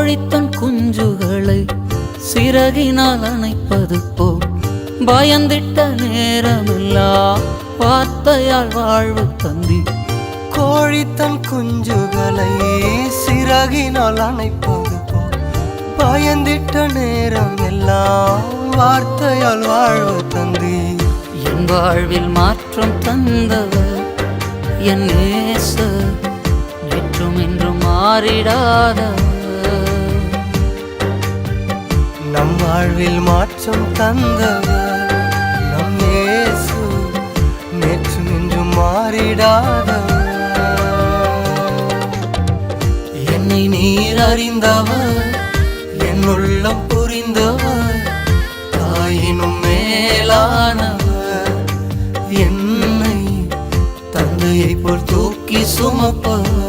கோழித்தன் குஞ்சுகளை சிறகினால் அணைப்பது போல் பயந்திட்ட நேரமெல்லாம் வார்த்தையால் வாழ்வு தந்தி. கோழித்தன் குஞ்சுகளை சிறகினால் அணைப்பது போல் பயந்திட்ட நேரம் எல்லாம் வார்த்தையால் வாழ்வு தந்தி. என் வாழ்வில் மாற்றம் தந்தவர் என் நேசர், நேற்றும் இன்றும் மாறிடாதவர். நம் வாழ்வில் மாற்றம் தந்தவர் நம் இயேசு, நேற்றும் இன்றும் மாறிடாதவர். என்னை நீர் அறிந்தவர், என் உள்ளம் புரிந்தவர், தாயினும் மேலானவர், என்னை தந்தையை போல் தூக்கி சுமப்பவர்.